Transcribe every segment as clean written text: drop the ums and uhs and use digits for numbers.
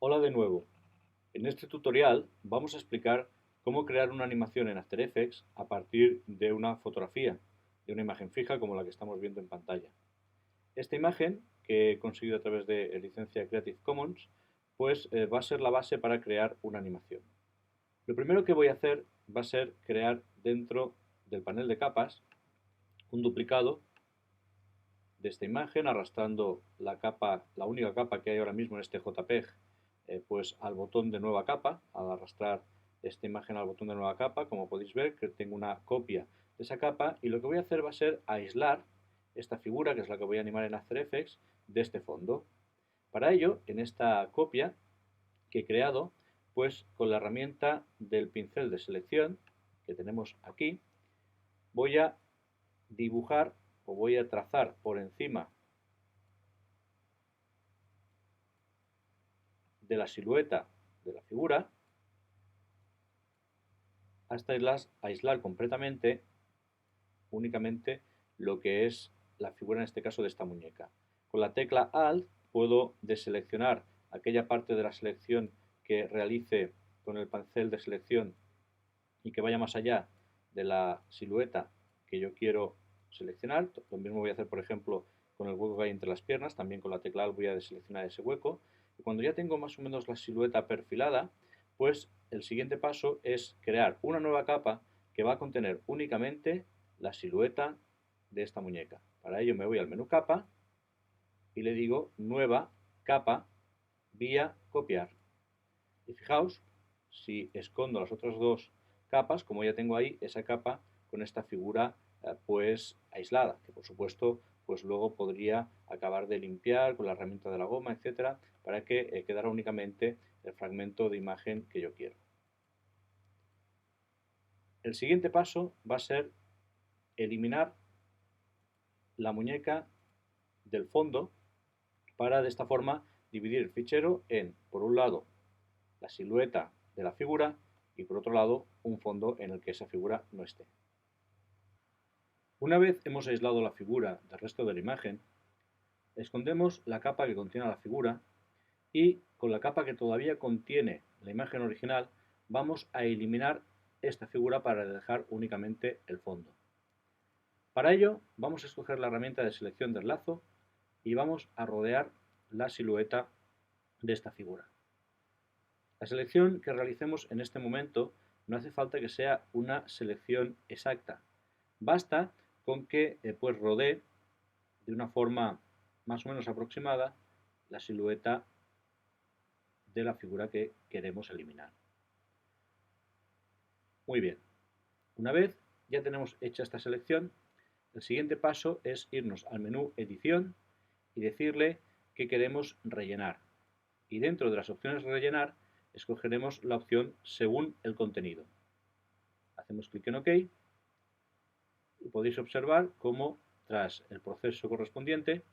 Hola de nuevo. En este tutorial vamos a explicar cómo crear una animación en After Effects a partir de una fotografía, de una imagen fija como la que estamos viendo en pantalla. Esta imagen, que he conseguido a través de licencia Creative Commons, pues va a ser la base para crear una animación. Lo primero que voy a hacer va a ser crear dentro del panel de capas un duplicado de esta imagen, arrastrando la única capa que hay ahora mismo en este JPEG, pues al botón de nueva capa. Al arrastrar esta imagen al botón de nueva capa, como podéis ver, que tengo una copia de esa capa, y lo que voy a hacer va a ser aislar esta figura, que es la que voy a animar en After Effects, de este fondo. Para ello, en esta copia que he creado, pues con la herramienta del pincel de selección que tenemos aquí, voy a dibujar o voy a trazar por encima de la silueta de la figura hasta aislar completamente únicamente lo que es la figura, en este caso de esta muñeca. Con la tecla Alt puedo deseleccionar aquella parte de la selección que realice con el pincel de selección y que vaya más allá de la silueta que yo quiero seleccionar. Lo mismo voy a hacer, por ejemplo, con el hueco que hay entre las piernas. También con la tecla Alt voy a deseleccionar ese hueco. Y cuando ya tengo más o menos la silueta perfilada, pues el siguiente paso es crear una nueva capa que va a contener únicamente la silueta de esta muñeca. Para ello me voy al menú capa y le digo nueva capa vía copiar. Y fijaos, si escondo las otras dos capas, como ya tengo ahí esa capa con esta figura pues aislada, que por supuesto pues luego podría acabar de limpiar con la herramienta de la goma, etcétera, para que quedara únicamente el fragmento de imagen que yo quiero. El siguiente paso va a ser eliminar la muñeca del fondo para de esta forma dividir el fichero en, por un lado, la silueta de la figura y por otro lado un fondo en el que esa figura no esté. Una vez hemos aislado la figura del resto de la imagen, escondemos la capa que contiene la figura y con la capa que todavía contiene la imagen original vamos a eliminar esta figura para dejar únicamente el fondo. Para ello vamos a escoger la herramienta de selección del lazo y vamos a rodear la silueta de esta figura. La selección que realicemos en este momento no hace falta que sea una selección exacta. Basta con que pues rodee de una forma más o menos aproximada la silueta de la figura que queremos eliminar. Muy bien. Una vez ya tenemos hecha esta selección, el siguiente paso es irnos al menú Edición y decirle que queremos rellenar. Y dentro de las opciones de rellenar, escogeremos la opción según el contenido. Hacemos clic en OK y podéis observar cómo tras el proceso correspondiente,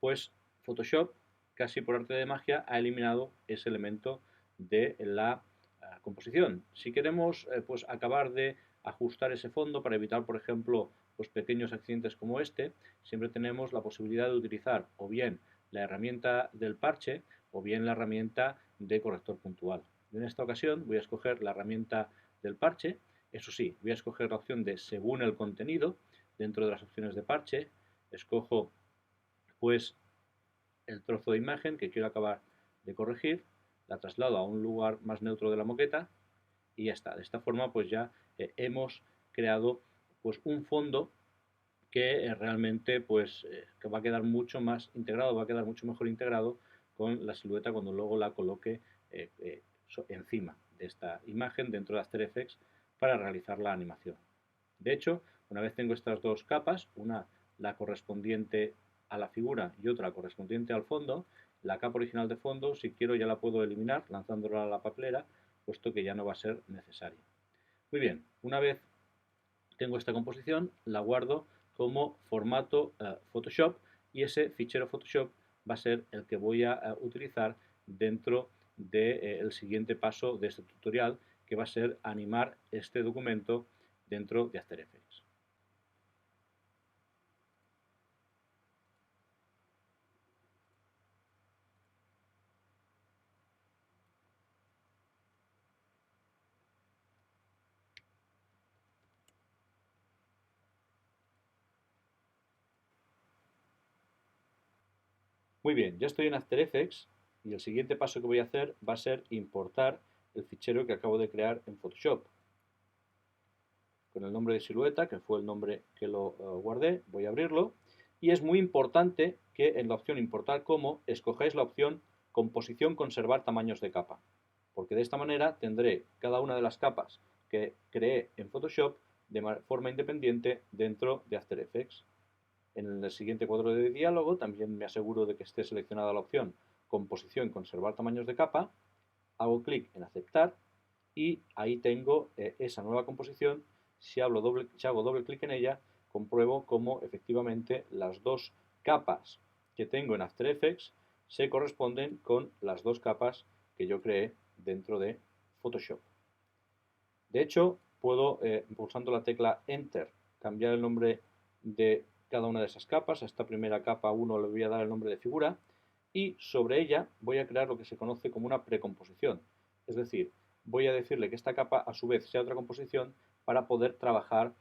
pues Photoshop, casi por arte de magia, ha eliminado ese elemento de la composición. Si queremos pues acabar de ajustar ese fondo para evitar, por ejemplo, los pequeños accidentes como este, siempre tenemos la posibilidad de utilizar o bien la herramienta del parche o bien la herramienta de corrector puntual. En esta ocasión voy a escoger la herramienta del parche. Eso sí, voy a escoger la opción de según el contenido. Dentro de las opciones de parche escojo pues el trozo de imagen que quiero acabar de corregir, la traslado a un lugar más neutro de la moqueta y ya está. De esta forma pues ya hemos creado pues un fondo que realmente pues que va a quedar mucho más integrado, va a quedar mucho mejor integrado con la silueta cuando luego la coloque encima de esta imagen dentro de After Effects para realizar la animación. De hecho, una vez tengo estas dos capas, una la correspondiente a la figura y otra correspondiente al fondo, la capa original de fondo, si quiero, ya la puedo eliminar lanzándola a la papelera, puesto que ya no va a ser necesaria. Muy bien, una vez tengo esta composición, la guardo como formato Photoshop y ese fichero Photoshop va a ser el que voy a utilizar dentro del siguiente paso de este tutorial, que va a ser animar este documento dentro de After Effects. Muy bien, ya estoy en After Effects y el siguiente paso que voy a hacer va a ser importar el fichero que acabo de crear en Photoshop. Con el nombre de silueta, que fue el nombre que lo guardé, voy a abrirlo. Y es muy importante que en la opción importar como escojáis la opción composición conservar tamaños de capa, porque de esta manera tendré cada una de las capas que creé en Photoshop de forma independiente dentro de After Effects. En el siguiente cuadro de diálogo también me aseguro de que esté seleccionada la opción composición conservar tamaños de capa, hago clic en aceptar y ahí tengo esa nueva composición. Si hago doble clic en ella, compruebo cómo efectivamente las dos capas que tengo en After Effects se corresponden con las dos capas que yo creé dentro de Photoshop. De hecho, puedo, pulsando la tecla Enter, cambiar el nombre de cada una de esas capas. A esta primera capa 1 le voy a dar el nombre de figura y sobre ella voy a crear lo que se conoce como una precomposición. Es decir, voy a decirle que esta capa a su vez sea otra composición para poder trabajar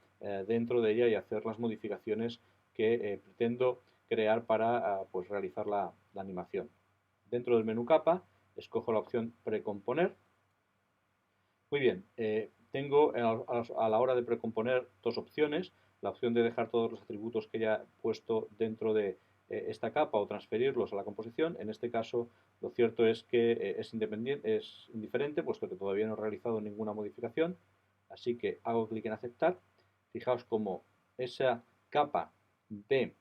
dentro de ella y hacer las modificaciones que pretendo crear para pues, realizar la animación. Dentro del menú capa, escojo la opción precomponer. Muy bien, tengo a la hora de precomponer dos opciones. La opción de dejar todos los atributos que ya he puesto dentro de esta capa o transferirlos a la composición. En este caso, lo cierto es que es indiferente, puesto que todavía no he realizado ninguna modificación. Así que hago clic en aceptar. Fijaos cómo esa capa de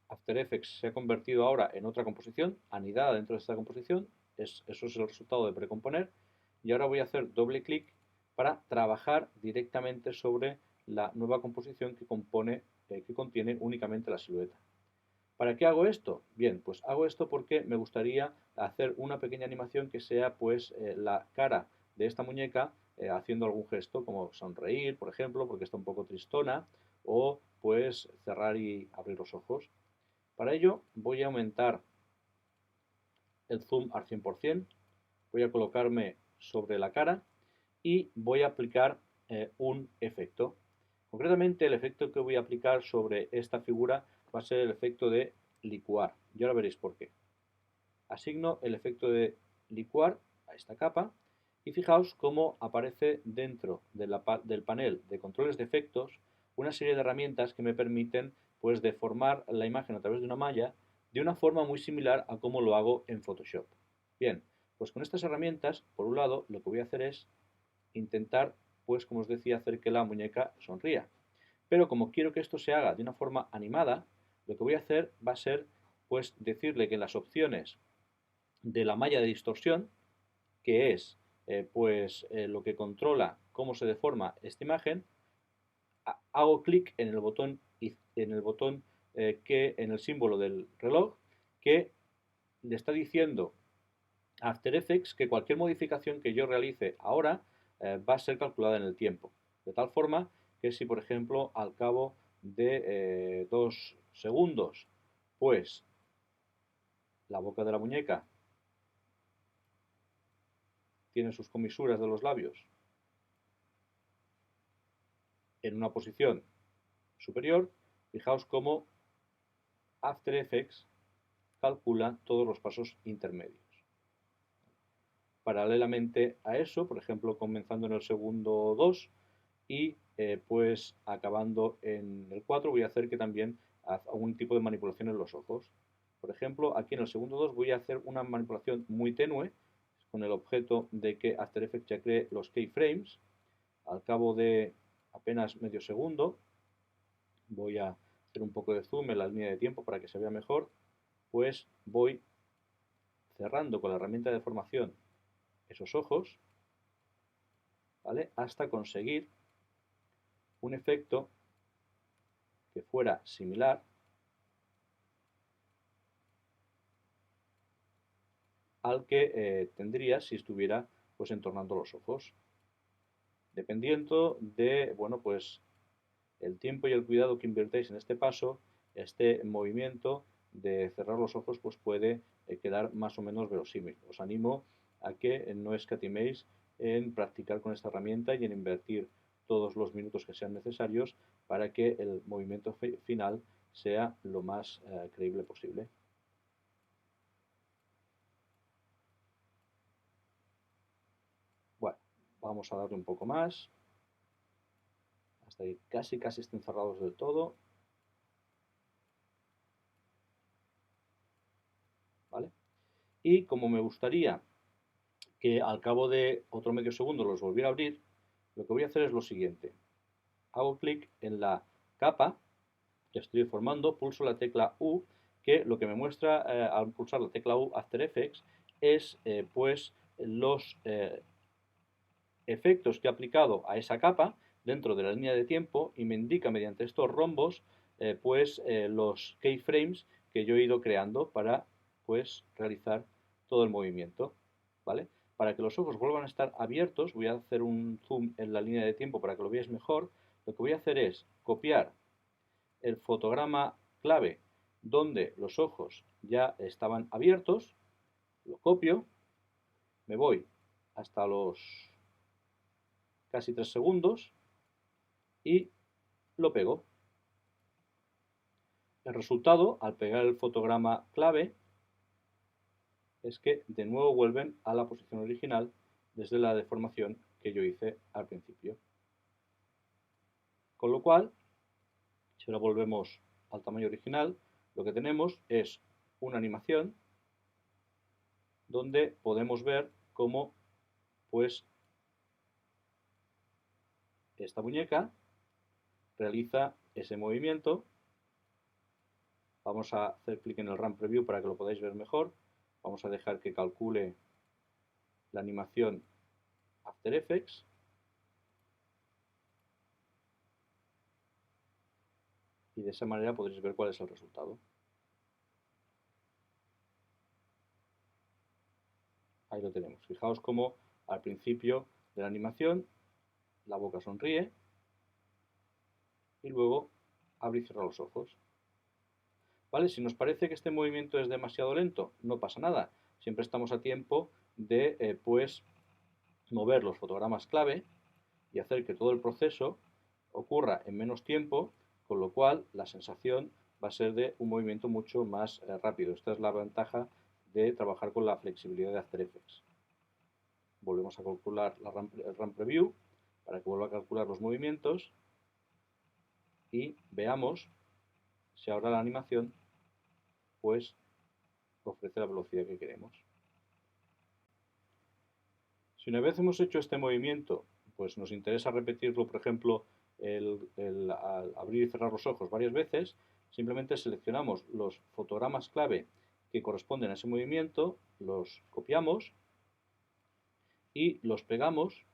After Effects se ha convertido ahora en otra composición, anidada dentro de esta composición. Eso es el resultado de precomponer. Y ahora voy a hacer doble clic para trabajar directamente sobre la nueva composición que contiene únicamente la silueta. ¿Para qué hago esto? Bien, pues hago esto porque me gustaría hacer una pequeña animación que sea pues la cara de esta muñeca haciendo algún gesto como sonreír, por ejemplo, porque está un poco tristona, o pues cerrar y abrir los ojos. Para ello voy a aumentar el zoom al 100%, voy a colocarme sobre la cara y voy a aplicar un efecto. Concretamente el efecto que voy a aplicar sobre esta figura va a ser el efecto de licuar. Y ahora veréis por qué. Asigno el efecto de licuar a esta capa y fijaos cómo aparece dentro del panel de controles de efectos una serie de herramientas que me permiten pues deformar la imagen a través de una malla de una forma muy similar a como lo hago en Photoshop. Bien, pues con estas herramientas, por un lado, lo que voy a hacer es intentar, pues como os decía, hacer que la muñeca sonría. Pero como quiero que esto se haga de una forma animada, lo que voy a hacer va a ser pues decirle que en las opciones de la malla de distorsión, que es lo que controla cómo se deforma esta imagen, hago clic en el botón en el símbolo del reloj que le está diciendo a After Effects que cualquier modificación que yo realice ahora va a ser calculada en el tiempo. De tal forma que si, por ejemplo, al cabo de 2 segundos, pues la boca de la muñeca tiene sus comisuras de los labios en una posición superior, fijaos cómo After Effects calcula todos los pasos intermedios. Paralelamente a eso, por ejemplo, comenzando en el segundo 2 y pues acabando en el 4, voy a hacer que también haga algún tipo de manipulación en los ojos. Por ejemplo, aquí en el segundo 2 voy a hacer una manipulación muy tenue con el objeto de que After Effects ya cree los keyframes. Al cabo de apenas medio segundo, voy a hacer un poco de zoom en la línea de tiempo para que se vea mejor, pues voy cerrando con la herramienta de deformación esos ojos, ¿vale? Hasta conseguir un efecto que fuera similar al que tendría si estuviera pues entornando los ojos. Dependiendo de, bueno, pues el tiempo y el cuidado que invirtáis en este paso, este movimiento de cerrar los ojos pues puede quedar más o menos verosímil. Os animo a que no escatiméis en practicar con esta herramienta y en invertir todos los minutos que sean necesarios para que el movimiento final sea lo más creíble posible. Vamos a darle un poco más, hasta que casi estén cerrados del todo. ¿Vale? Y como me gustaría que al cabo de otro medio segundo los volviera a abrir, lo que voy a hacer es lo siguiente. Hago clic en la capa que estoy formando, pulso la tecla U, que lo que me muestra al pulsar la tecla U After Effects es pues los efectos que he aplicado a esa capa dentro de la línea de tiempo y me indica mediante estos rombos pues los keyframes que yo he ido creando para pues realizar todo el movimiento, ¿vale? Para que los ojos vuelvan a estar abiertos, voy a hacer un zoom en la línea de tiempo para que lo veáis mejor. Lo que voy a hacer es copiar el fotograma clave donde los ojos ya estaban abiertos, lo copio, me voy hasta los casi 3 segundos y lo pego. El resultado, al pegar el fotograma clave, es que de nuevo vuelven a la posición original desde la deformación que yo hice al principio. Con lo cual, si ahora volvemos al tamaño original, lo que tenemos es una animación donde podemos ver cómo pues esta muñeca realiza ese movimiento. Vamos a hacer clic en el Run Preview para que lo podáis ver mejor. Vamos a dejar que calcule la animación After Effects. Y de esa manera podréis ver cuál es el resultado. Ahí lo tenemos. Fijaos cómo al principio de la animación la boca sonríe y luego abre y cierra los ojos. ¿Vale? Si nos parece que este movimiento es demasiado lento, no pasa nada. Siempre estamos a tiempo de pues mover los fotogramas clave y hacer que todo el proceso ocurra en menos tiempo, con lo cual la sensación va a ser de un movimiento mucho más rápido. Esta es la ventaja de trabajar con la flexibilidad de After Effects. Volvemos a calcular el Run Preview para que vuelva a calcular los movimientos y veamos si ahora la animación pues ofrece la velocidad que queremos. Si una vez hemos hecho este movimiento, pues nos interesa repetirlo, por ejemplo, al abrir y cerrar los ojos varias veces, simplemente seleccionamos los fotogramas clave que corresponden a ese movimiento, los copiamos y los pegamos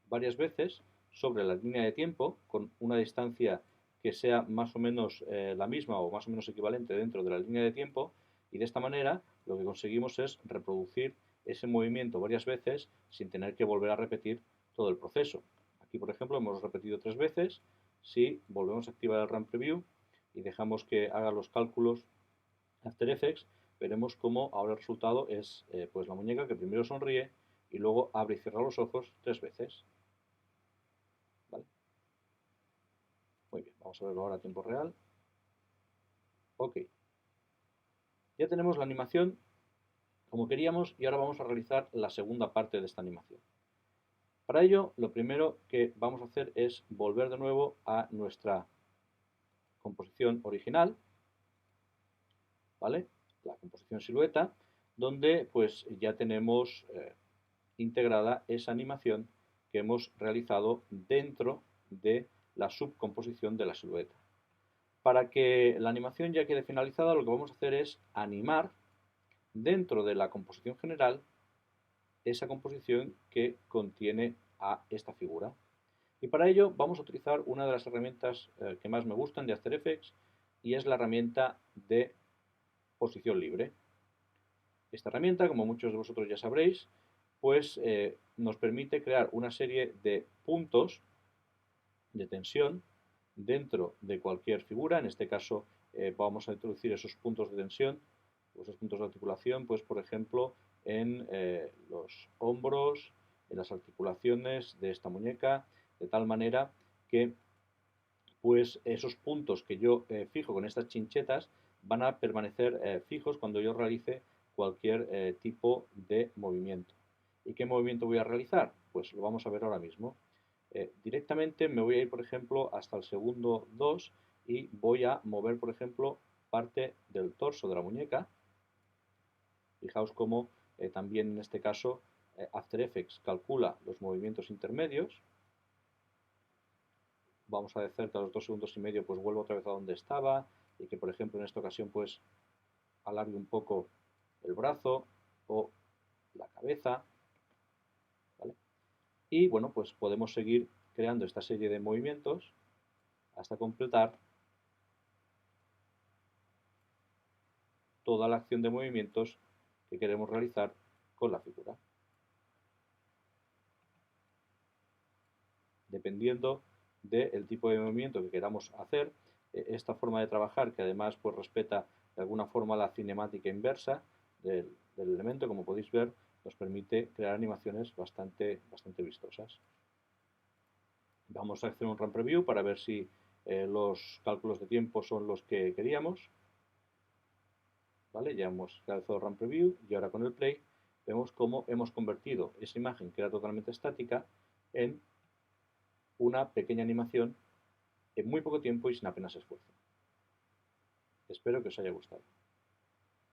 varias veces sobre la línea de tiempo con una distancia que sea más o menos la misma o más o menos equivalente dentro de la línea de tiempo, y de esta manera lo que conseguimos es reproducir ese movimiento varias veces sin tener que volver a repetir todo el proceso. Aquí, por ejemplo, hemos repetido 3 veces. Si volvemos a activar el Run Preview y dejamos que haga los cálculos After Effects, veremos cómo ahora el resultado es pues la muñeca que primero sonríe y luego abre y cierra los ojos 3 veces. ¿Vale? Muy bien, vamos a verlo ahora a tiempo real. Ok. Ya tenemos la animación como queríamos y ahora vamos a realizar la segunda parte de esta animación. Para ello, lo primero que vamos a hacer es volver de nuevo a nuestra composición original, ¿vale? La composición silueta, donde pues ya tenemos integrada esa animación que hemos realizado dentro de la subcomposición de la silueta. Para que la animación ya quede finalizada, lo que vamos a hacer es animar dentro de la composición general esa composición que contiene a esta figura. Y para ello vamos a utilizar una de las herramientas que más me gustan de After Effects, y es la herramienta de posición libre. Esta herramienta, como muchos de vosotros ya sabréis, pues nos permite crear una serie de puntos de tensión dentro de cualquier figura. En este caso vamos a introducir esos puntos de tensión, esos puntos de articulación, pues por ejemplo en los hombros, en las articulaciones de esta muñeca, de tal manera que pues esos puntos que yo fijo con estas chinchetas van a permanecer fijos cuando yo realice cualquier tipo de movimiento. ¿Y qué movimiento voy a realizar? Pues lo vamos a ver ahora mismo. Directamente me voy a ir, por ejemplo, hasta el segundo 2 y voy a mover, por ejemplo, parte del torso de la muñeca. Fijaos cómo también en este caso After Effects calcula los movimientos intermedios. Vamos a hacer que a los 2 segundos y medio pues vuelvo otra vez a donde estaba y que por ejemplo en esta ocasión pues alargue un poco el brazo o la cabeza, ¿vale? Y bueno, pues podemos seguir creando esta serie de movimientos hasta completar toda la acción de movimientos que queremos realizar con la figura. Dependiendo del tipo de movimiento que queramos hacer, esta forma de trabajar, que además pues respeta de alguna forma la cinemática inversa del elemento, como podéis ver, nos permite crear animaciones bastante vistosas. Vamos a hacer un run preview para ver si los cálculos de tiempo son los que queríamos. ¿Vale? Ya hemos realizado run preview y ahora con el play vemos cómo hemos convertido esa imagen que era totalmente estática en una pequeña animación en muy poco tiempo y sin apenas esfuerzo. Espero que os haya gustado.